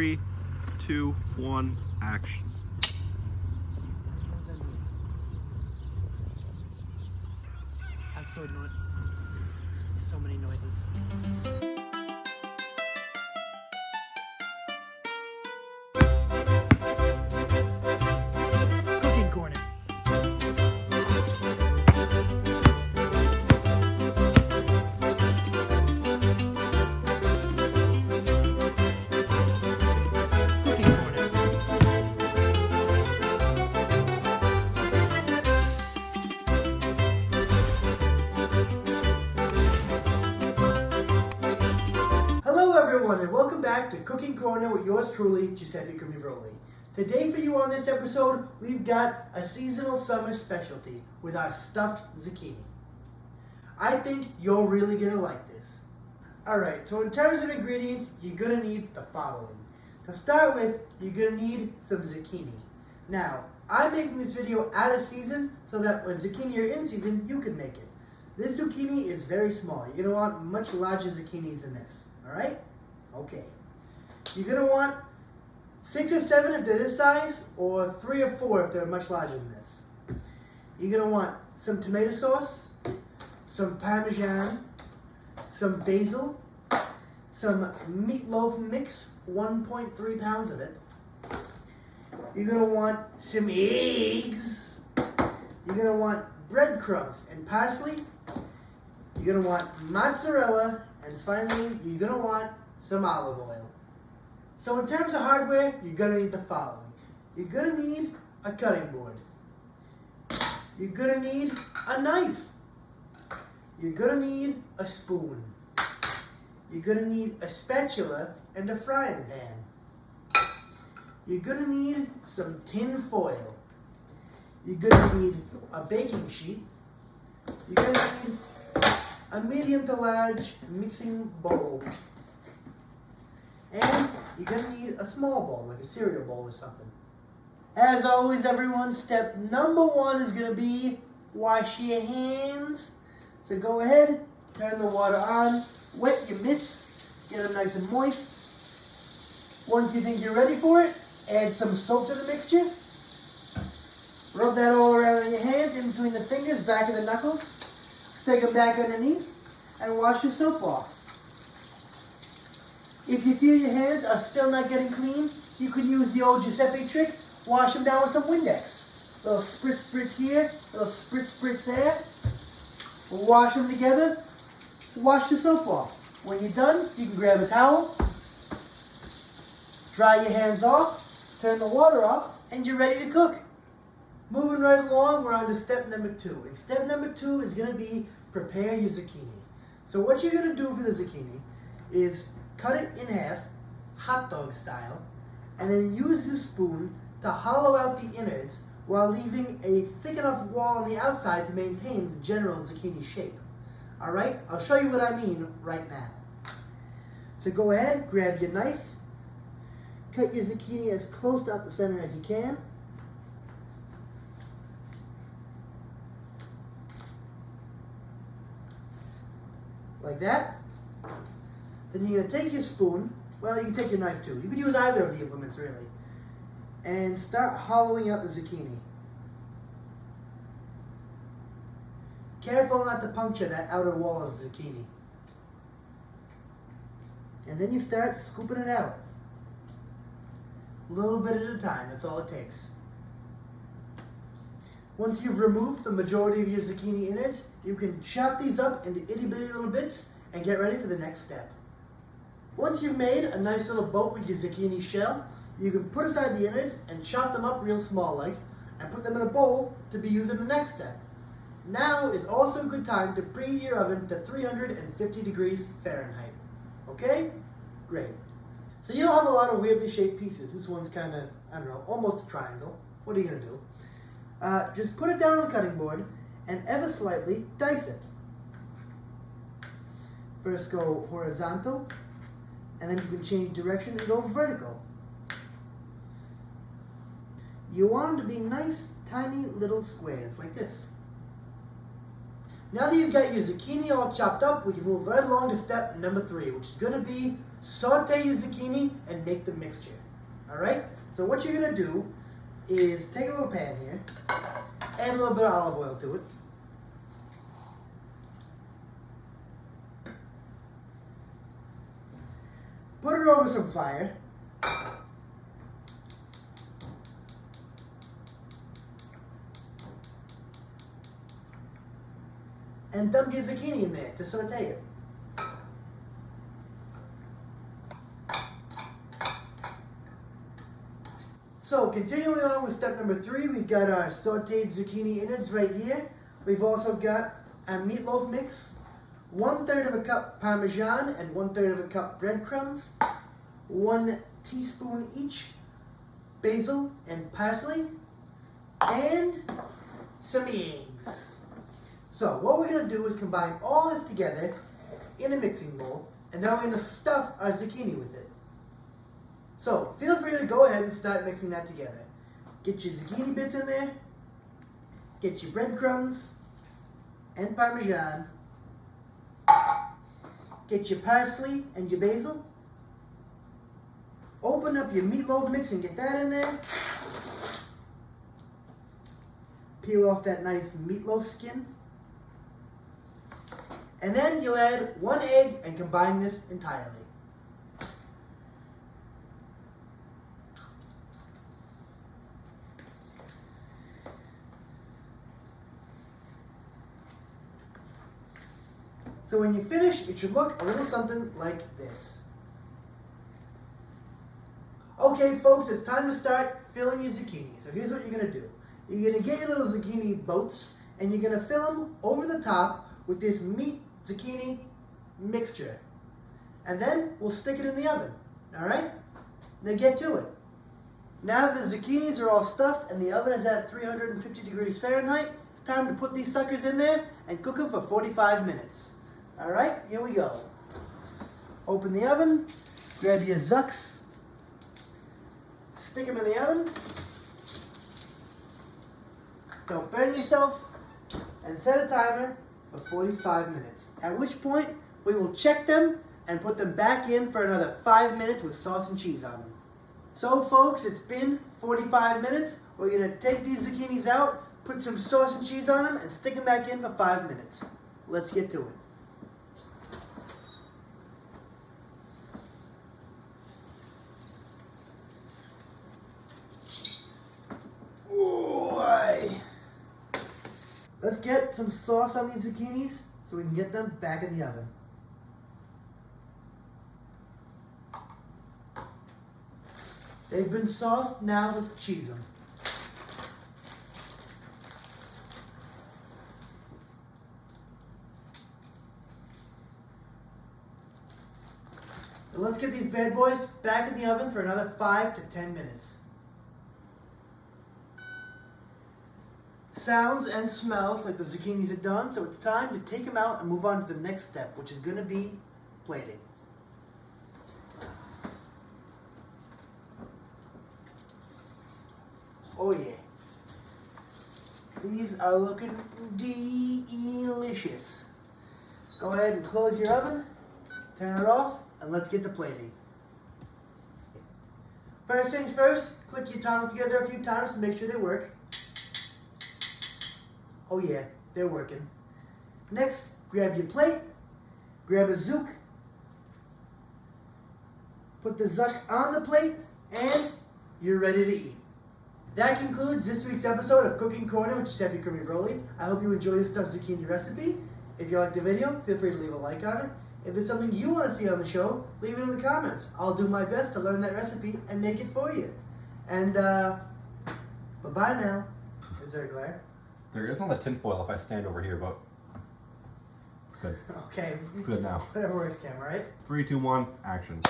3, 2, 1, action. Outside noise. So many noises. Cooking corner. And welcome back to Cooking Corner with yours truly, Giuseppe CrimiVaroli. Today for you on this episode, we've got a seasonal summer specialty with our stuffed zucchini. I think you're really going to like this. Alright, so in terms of ingredients, you're going to need the following. To start with, you're going to need some zucchini. Now, I'm making this video out of season so that when zucchini are in season, you can make it. This zucchini is very small. You're going to want much larger zucchinis than this. Alright? Okay. You're going to want 6 or 7 if they're this size, or 3 or 4 if they're much larger than this. You're going to want some tomato sauce, some Parmesan, some basil, some meatloaf mix, 1.3 pounds of it. You're going to want some eggs. You're going to want breadcrumbs and parsley. You're going to want mozzarella. And finally, you're going to want some olive oil. So in terms of hardware, you're going to need the following. You're going to need a cutting board. You're going to need a knife. You're going to need a spoon. You're going to need a spatula and a frying pan. You're going to need some tin foil. You're going to need a baking sheet. You're going to need a medium to large mixing bowl. And you're going to need a small bowl, like a cereal bowl or something. As always, everyone, step number 1 is going to be wash your hands. So go ahead, turn the water on, wet your mitts, get them nice and moist. Once you think you're ready for it, add some soap to the mixture. Rub that all around on your hands, in between the fingers, back of the knuckles. Stick them back underneath and wash your soap off. If you feel your hands are still not getting clean, you could use the old Giuseppe trick. Wash them down with some Windex. Little spritz spritz here, little spritz spritz there. Wash them together. Wash the soap off. When you're done, you can grab a towel, dry your hands off, turn the water off, and you're ready to cook. Moving right along, we're on to step number 2. And step number 2 is going to be prepare your zucchini. So what you're going to do for the zucchini is cut it in half, hot dog style, and then use the spoon to hollow out the innards while leaving a thick enough wall on the outside to maintain the general zucchini shape. Alright, I'll show you what I mean right now. So go ahead, grab your knife, cut your zucchini as close to the center as you can. Like that. Then you're going to take your spoon, well, you can take your knife too. You could use either of the implements really. And start hollowing out the zucchini. Careful not to puncture that outer wall of the zucchini. And then you start scooping it out. A little bit at a time, that's all it takes. Once you've removed the majority of your zucchini innards, you can chop these up into itty bitty little bits and get ready for the next step. Once you've made a nice little boat with your zucchini shell, you can put aside the innards and chop them up real small like, and put them in a bowl to be used in the next step. Now is also a good time to preheat your oven to 350 degrees Fahrenheit. Okay? Great. So you'll have a lot of weirdly shaped pieces. This one's kind of, I don't know, almost a triangle. What are you going to do? Just put it down on the cutting board and ever slightly dice it. First go horizontal, and then you can change direction and go vertical. You want them to be nice, tiny little squares like this. Now that you've got your zucchini all chopped up, we can move right along to step number 3, which is going to be saute your zucchini, and make the mixture. Alright? So what you're going to do is take a little pan here, add a little bit of olive oil to it. Put it over some fire. And dump your zucchini in there to saute it. So continuing on with step number 3, we've got our sauteed zucchini innards right here. We've also got our meatloaf mix, 1/3 of a cup Parmesan and 1/3 of a cup breadcrumbs, 1 teaspoon each basil and parsley, and some eggs. So what we're going to do is combine all this together in a mixing bowl, and now we're going to stuff our zucchini with it. So feel free to go ahead and start mixing that together. Get your zucchini bits in there, get your breadcrumbs and Parmesan, get your parsley and your basil, open up your meatloaf mix and get that in there, peel off that nice meatloaf skin, and then you'll add 1 egg and combine this entirely. So when you finish, it should look a little something like this. Okay folks, it's time to start filling your zucchini. So here's what you're going to do. You're going to get your little zucchini boats and you're going to fill them over the top with this meat zucchini mixture. And then we'll stick it in the oven. Alright? Now get to it. Now that the zucchinis are all stuffed and the oven is at 350 degrees Fahrenheit, it's time to put these suckers in there and cook them for 45 minutes. Alright, here we go. Open the oven, grab your zucks, stick them in the oven, don't burn yourself, and set a timer for 45 minutes. At which point, we will check them and put them back in for another 5 minutes with sauce and cheese on them. So folks, it's been 45 minutes. We're going to take these zucchinis out, put some sauce and cheese on them, and stick them back in for 5 minutes. Let's get to it. Let's get some sauce on these zucchinis so we can get them back in the oven. They've been sauced, now let's cheese them. But let's get these bad boys back in the oven for another 5 to 10 minutes. Sounds and smells like the zucchinis are done, so it's time to take them out and move on to the next step, which is going to be plating. Oh yeah. These are looking delicious. Go ahead and close your oven, turn it off, and let's get to plating. First things first, click your tongs together a few times to make sure they work. Oh yeah, they're working. Next, grab your plate, grab a zuc, put the zuck on the plate, and you're ready to eat. That concludes this week's episode of Cooking Corner with Giuseppe CrimiVaroli. I hope you enjoy this stuffed zucchini recipe. If you liked the video, feel free to leave a like on it. If there's something you want to see on the show, leave it in the comments. I'll do my best to learn that recipe and make it for you. And, bye-bye now. Is there a glare? There is on the tinfoil if I stand over here, but it's good. Okay. It's good now. Whatever works, Cam, alright? 3, 2, 1, action.